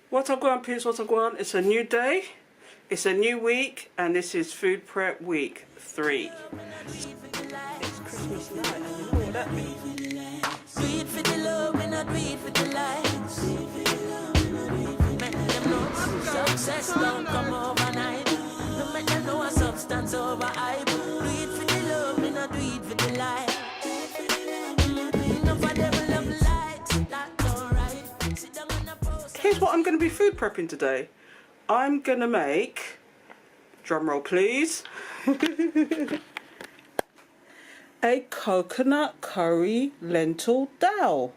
What I want, peeps, what I want. It's a new day, it's a new week, and this is food prep week 3. It's Christmas night, and you know what that means. Do it for the love, and not do it for the likes. Make them know success don't come overnight. No make them know a substance over hype. Do it for the love, and not do it for the likes. Here's what I'm going to be food prepping today. I'm going to make, drumroll please, a coconut curry lentil dal.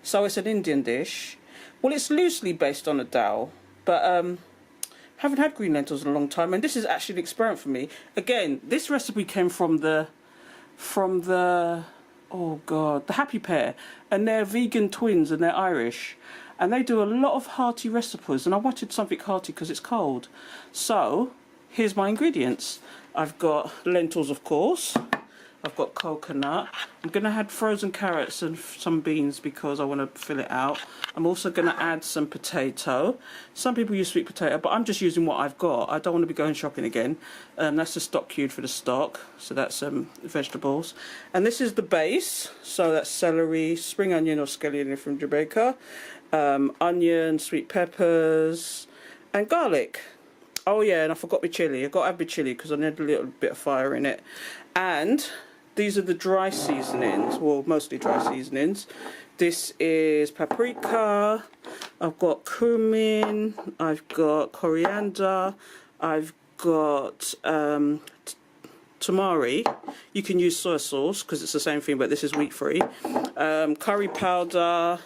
So it's an Indian dish. Well, it's loosely based on a dal, but haven't had green lentils in a long time, and this is actually an experiment for me. Again, this recipe came from the oh god, the Happy Pair, and they're vegan twins and they're Irish. And they do a lot of hearty recipes, and I wanted something hearty because it's cold. So, here's my ingredients. I've got lentils, of course. I've got coconut. I'm going to add frozen carrots and some beans because I want to fill it out. I'm also going to add some potato. Some people use sweet potato, but I'm just using what I've got. I don't want to be going shopping again. That's the stock cube for the stock. So that's vegetables. And this is the base. So that's celery, spring onion or scallion from Jamaica. Onion, sweet peppers, and garlic. Oh yeah, and I forgot my chilli. I've got to have my chilli because I need a little bit of fire in it. And these are the dry seasonings, well, mostly dry seasonings. This is paprika, I've got cumin, I've got coriander, I've got tamari. You can use soy sauce because it's the same thing, but this is wheat free. Curry powder,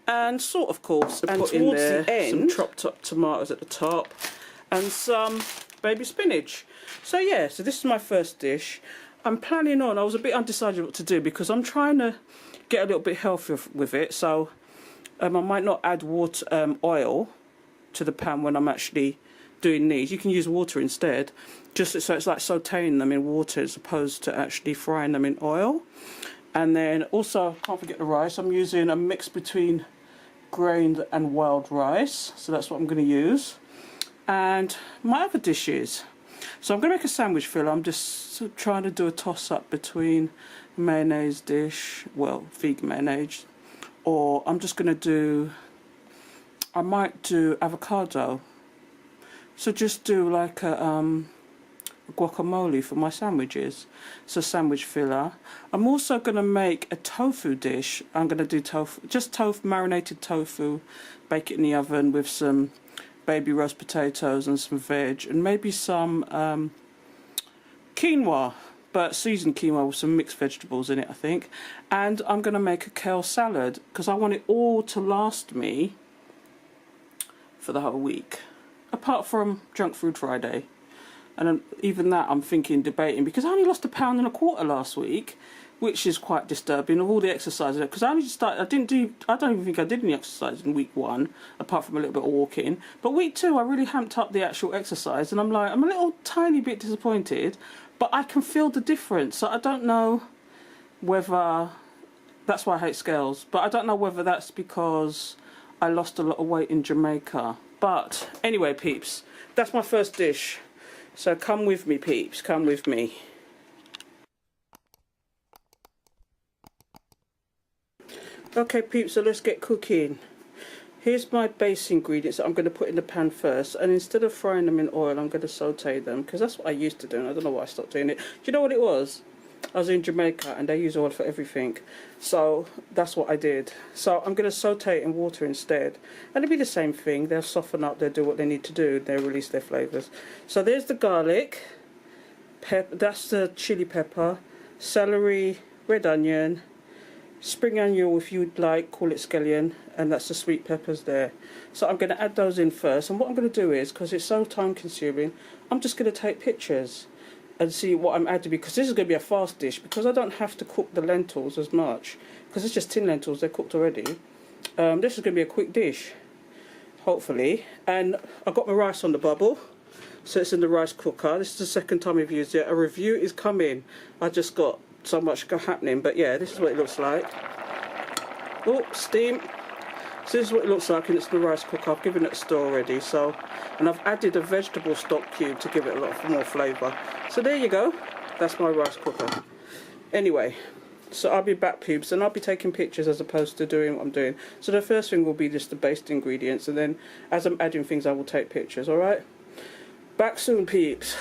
and salt, of course. And put in there some chopped up tomatoes at the top, and some baby spinach. So yeah, so this is my first dish. I'm planning on, I was a bit undecided what to do because I'm trying to get a little bit healthier with it. So I might not add oil to the pan when I'm actually doing these. You can use water instead, just so it's like sauteing them in water as opposed to actually frying them in oil. And then also, can't forget the rice. I'm using a mix between grained and wild rice, so that's what I'm going to use. And my other dishes. So I'm going to make a sandwich filler. I'm just trying to do a toss-up between mayonnaise dish, well, vegan mayonnaise, or I'm just going to do, I might do avocado. So just do like a guacamole for my sandwiches. So sandwich filler. I'm also going to make a tofu dish. I'm going to do tofu, just tofu, marinated tofu, bake it in the oven with some baby roast potatoes and some veg, and maybe some quinoa, but seasoned quinoa with some mixed vegetables in it, I think. And I'm going to make a kale salad because I want it all to last me for the whole week, apart from Junk Food Friday. And even that I'm debating, because I only lost 1.25 pounds last week, which is quite disturbing, of all the exercises. Because I only just started, I don't even think I did any exercise in week 1, apart from a little bit of walking. But week 2, I really hamped up the actual exercise, and I'm a little tiny bit disappointed, but I can feel the difference. So I don't know whether, that's why I hate scales, but I don't know whether that's because I lost a lot of weight in Jamaica. But anyway, peeps, that's my first dish. So come with me, peeps, come with me. Okay, peeps, so let's get cooking. Here's my base ingredients that I'm going to put in the pan first, and instead of frying them in oil, I'm going to saute them, because that's what I used to do, and I don't know why I stopped doing it. Do you know what it was? I was in Jamaica, and they use oil for everything, so that's what I did. So I'm going to saute it in water instead, and it'll be the same thing. They'll soften up, they'll do what they need to do, they'll release their flavours. So there's the garlic, that's the chili pepper, celery, red onion, spring onion if you'd like, call it scallion, and that's the sweet peppers there. So I'm going to add those in first, and what I'm going to do is, because it's so time consuming, I'm just going to take pictures and see what I'm adding, because this is going to be a fast dish, because I don't have to cook the lentils as much, because it's just tin lentils, they're cooked already. This is going to be a quick dish, hopefully. And I've got my rice on the bubble, so it's in the rice cooker. This is the second time I've used it. A review is coming. I just got so much happening, but yeah, this is what it looks like. Oh, steam. So this is what it looks like, and it's the rice cooker. I've given it a stir already, so, and I've added a vegetable stock cube to give it a lot more flavour. So there you go, that's my rice cooker. Anyway, so I'll be back, peeps, and I'll be taking pictures as opposed to doing what I'm doing. So the first thing will be just the based ingredients, and then as I'm adding things I will take pictures, alright? Back soon, peeps.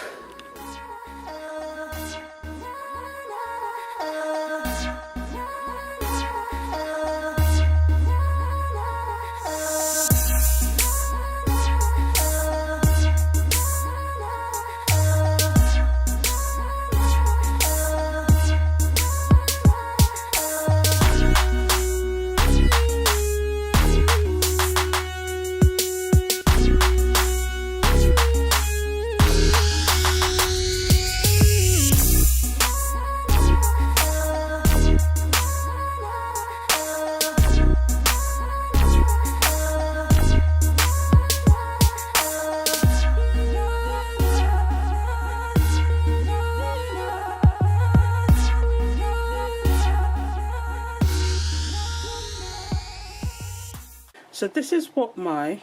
So this is what my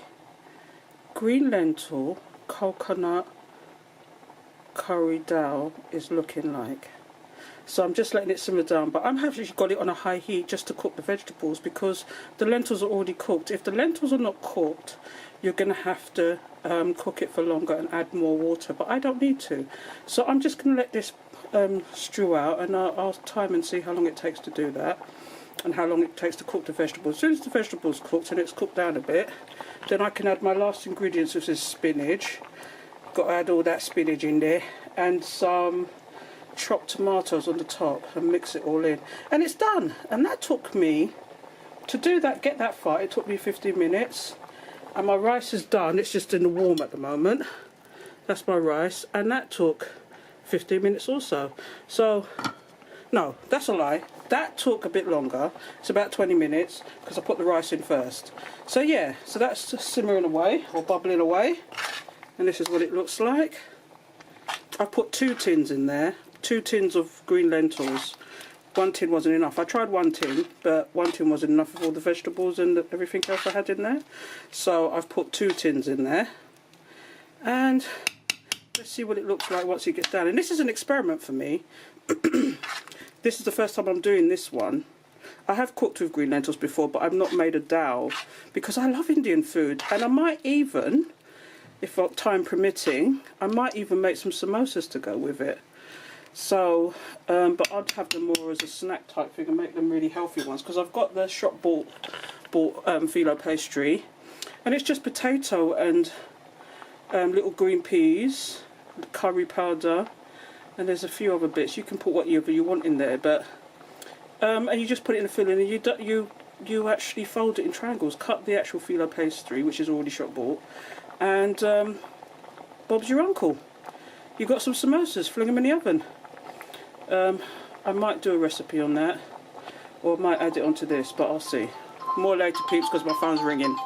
green lentil coconut curry dal is looking like. So I'm just letting it simmer down, but I'm actually got it on a high heat just to cook the vegetables because the lentils are already cooked. If the lentils are not cooked, you're going to have to cook it for longer and add more water, but I don't need to. So I'm just going to let this stew out, and I'll time and see how long it takes to do that, and how long it takes to cook the vegetables. As soon as the vegetables cooked and it's cooked down a bit, then I can add my last ingredients, which is spinach. Got to add all that spinach in there, and some chopped tomatoes on the top, and mix it all in, and it's done. And that took me, to do that, get that far, it took me 15 minutes. And my rice is done, it's just in the warm at the moment. That's my rice, and that took 15 minutes also. So no, that's a lie. That took a bit longer. It's about 20 minutes because I put the rice in first. So yeah, so that's just simmering away or bubbling away. And this is what it looks like. I've put 2 tins in there. 2 tins of green lentils. 1 tin wasn't enough. I tried 1 tin, but 1 tin wasn't enough of all the vegetables and everything else I had in there. So I've put 2 tins in there. And let's see what it looks like once it gets down. And this is an experiment for me. This is the first time I'm doing this one. I have cooked with green lentils before, but I've not made a dal because I love Indian food, and I might even, if time permitting, I might even make some samosas to go with it. So, but I'd have them more as a snack type thing and make them really healthy ones, because I've got the shop bought phyllo pastry, and it's just potato and little green peas, curry powder, and there's a few other bits. You can put whatever you want in there, but and you just put it in the filling, and you actually fold it in triangles. Cut the actual phyllo pastry, which is already shop bought, and Bob's your uncle. You got some samosas, fling them in the oven. I might do a recipe on that, or I might add it onto this, but I'll see. More later, peeps, because my phone's ringing.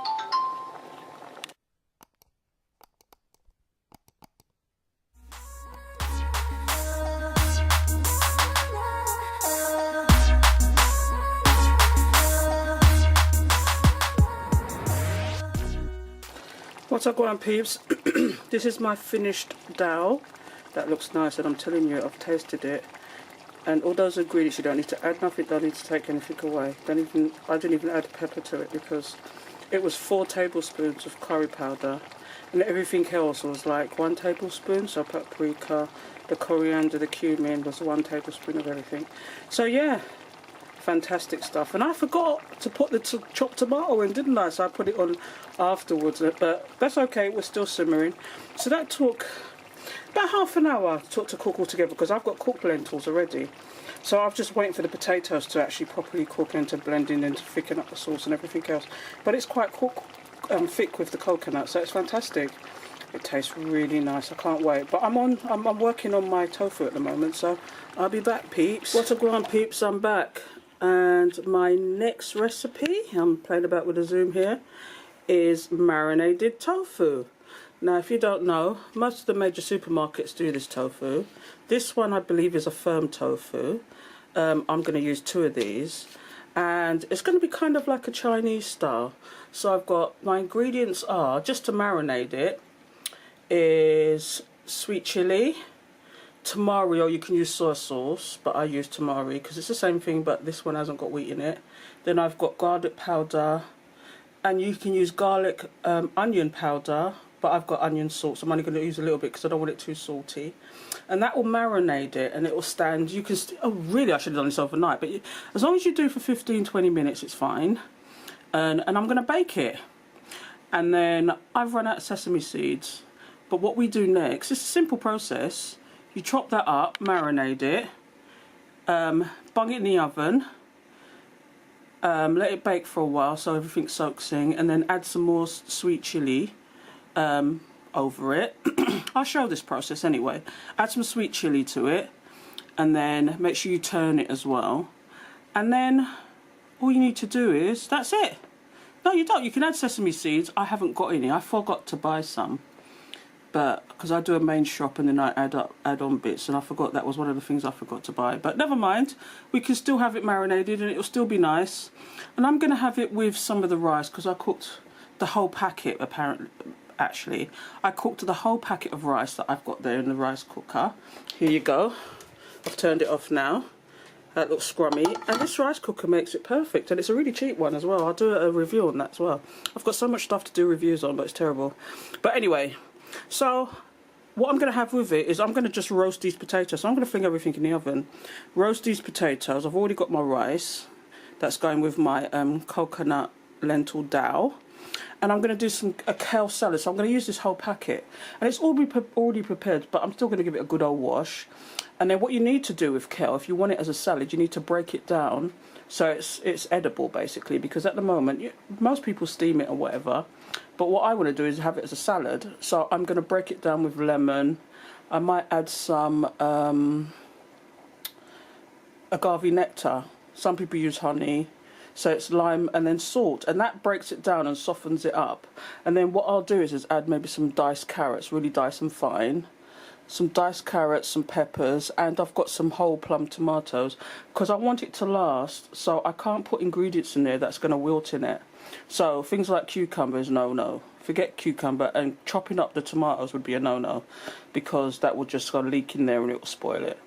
What's up, going peeps? This is my finished dal. That looks nice, and I'm telling you, I've tasted it. And all those ingredients, you don't need to add nothing, don't need to take anything away. I didn't even add pepper to it, because it was 4 tablespoons of curry powder, and everything else was like 1 tablespoon. So paprika, the coriander, the cumin was 1 tablespoon of everything. So yeah, fantastic stuff. And I forgot to put the chopped tomato in, didn't I? So I put it on afterwards, but that's okay, it was still simmering. So that took about half an hour to cook all together, because I've got cooked lentils already. So I'm just waiting for the potatoes to actually properly cook and to blend in and to thicken up the sauce and everything else. But it's quite thick with the coconut, so it's fantastic. It tastes really nice. I can't wait. But I'm working on my tofu at the moment, so I'll be back, peeps. What's up, going peeps? I'm back. And my next recipe, I'm playing about with the zoom here, is marinated tofu. Now, if you don't know, most of the major supermarkets do this tofu. This one, I believe, is a firm tofu. I'm going to use 2 of these, and it's going to be kind of like a Chinese style. So I've got, my ingredients are, just to marinate it, is sweet chilli, tamari, or you can use soy sauce, but I use tamari because it's the same thing, but this one hasn't got wheat in it. Then I've got garlic powder, and you can use garlic onion powder, but I've got onion salt, so I'm only going to use a little bit because I don't want it too salty. And that will marinate it, and it will stand. You can, oh really, I should have done this overnight, but as long as you do for 15-20 minutes, it's fine. And I'm going to bake it. And then I've run out of sesame seeds. But what we do next, it's a simple process. You chop that up, marinate it, bung it in the oven, let it bake for a while so everything soaks in, and then add some more sweet chilli over it. I'll show this process anyway. Add some sweet chilli to it, and then make sure you turn it as well. And then all you need to do is, that's it. No, you don't. You can add sesame seeds. I haven't got any. I forgot to buy some. But because I do a main shop and then I add on bits, and I forgot that was one of the things I forgot to buy. But never mind, we can still have it marinated and it'll still be nice. And I'm going to have it with some of the rice because I cooked the whole packet. Apparently, actually, I cooked the whole packet of rice that I've got there in the rice cooker. Here you go. I've turned it off now. That looks scrummy, and this rice cooker makes it perfect, and it's a really cheap one as well. I'll do a review on that as well. I've got so much stuff to do reviews on, but it's terrible. But anyway. So what I'm going to have with it is I'm going to just roast these potatoes. So I'm going to fling everything in the oven. Roast these potatoes. I've already got my rice. That's going with my coconut lentil dal. And I'm going to do a kale salad. So I'm going to use this whole packet. And it's already prepared, but I'm still going to give it a good old wash. And then what you need to do with kale, if you want it as a salad, you need to break it down so it's edible, basically. Because at the moment, most people steam it or whatever. But what I want to do is have it as a salad. So I'm going to break it down with lemon. I might add some agave nectar. Some people use honey. So it's lime and then salt. And that breaks it down and softens it up. And then what I'll do is add maybe some diced carrots, really dice them fine. Some diced carrots, some peppers, and I've got some whole plum tomatoes. Because I want it to last, so I can't put ingredients in there that's going to wilt in it. So things like cucumbers, no. Forget cucumber, and chopping up the tomatoes would be a no. Because that will just go leak in there and it will spoil it.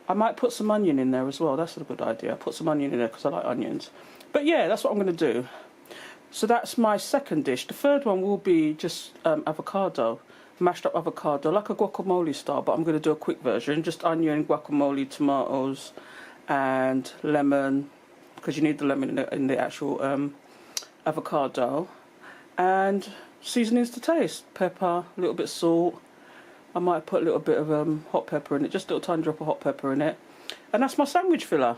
I might put some onion in there as well, that's a good idea. I'll put some onion in there because I like onions. But yeah, that's what I'm going to do. So that's my second dish. The third one will be just avocado. Mashed up avocado, like a guacamole style, but I'm going to do a quick version. Just onion, guacamole, tomatoes, and lemon, because you need the lemon in the actual avocado. And seasonings to taste. Pepper, a little bit of salt. I might put a little bit of hot pepper in it, just a little tiny drop of hot pepper in it. And that's my sandwich filler.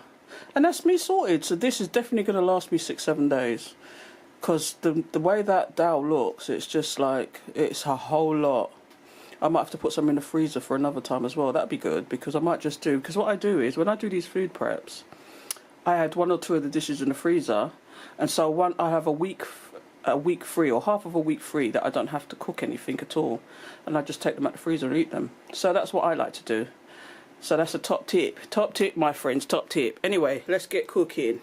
And that's me sorted. So this is definitely going to last me 6-7 days. Because the way that dal looks, it's just like, it's a whole lot. I might have to put some in the freezer for another time as well. That'd be good, because I might just do, because what I do is, when I do these food preps, I add 1 or 2 of the dishes in the freezer. And so I have a week free, or half of a week free, that I don't have to cook anything at all. And I just take them out the freezer and eat them. So that's what I like to do. So that's a top tip. Top tip, my friends, top tip. Anyway, let's get cooking.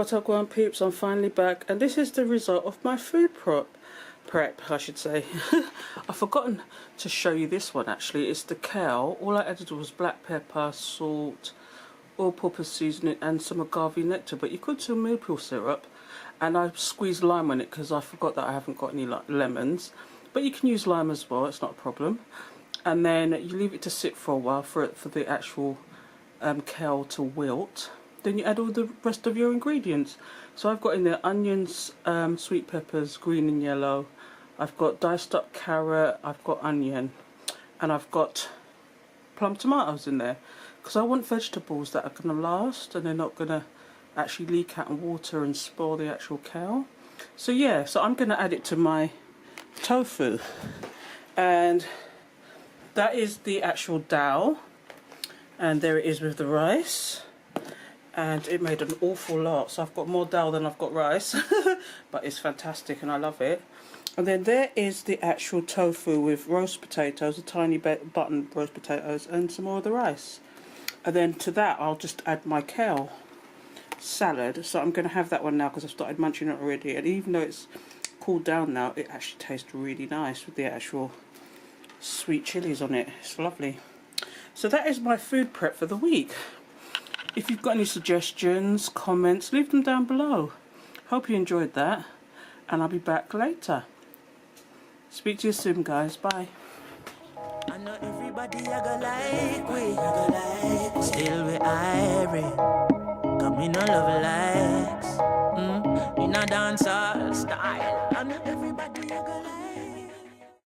What up, Grand Peeps? I'm finally back, and this is the result of my food prep, I should say. I've forgotten to show you this one actually. It's the kale. All I added was black pepper, salt, all-purpose seasoning, and some agave nectar. But you could do maple syrup, and I squeezed lime on it because I forgot that I haven't got any lemons. But you can use lime as well. It's not a problem. And then you leave it to sit for a while for the actual kale to wilt. Then you add all the rest of your ingredients. So I've got in there onions, sweet peppers, green and yellow. I've got diced up carrot, I've got onion, and I've got plum tomatoes in there. Because I want vegetables that are going to last and they're not going to actually leak out in water and spoil the actual kale. So yeah, so I'm going to add it to my tofu. And that is the actual dhal. And there it is with the rice. And it made an awful lot, so I've got more dal than I've got rice. But it's fantastic and I love it. And then there is the actual tofu with roast potatoes, a tiny button roast potatoes, and some more of the rice. And then to that I'll just add my kale salad. So I'm going to have that one now because I've started munching it already. And even though it's cooled down now, it actually tastes really nice with the actual sweet chilies on it. It's lovely. So that is my food prep for the week. If you've got any suggestions, comments, leave them down below. Hope you enjoyed that, and I'll be back later. Speak to you soon, guys. Bye. I know everybody I go like we, still we irie. Come in all love likes, in a dancehall style. I know everybody I go like.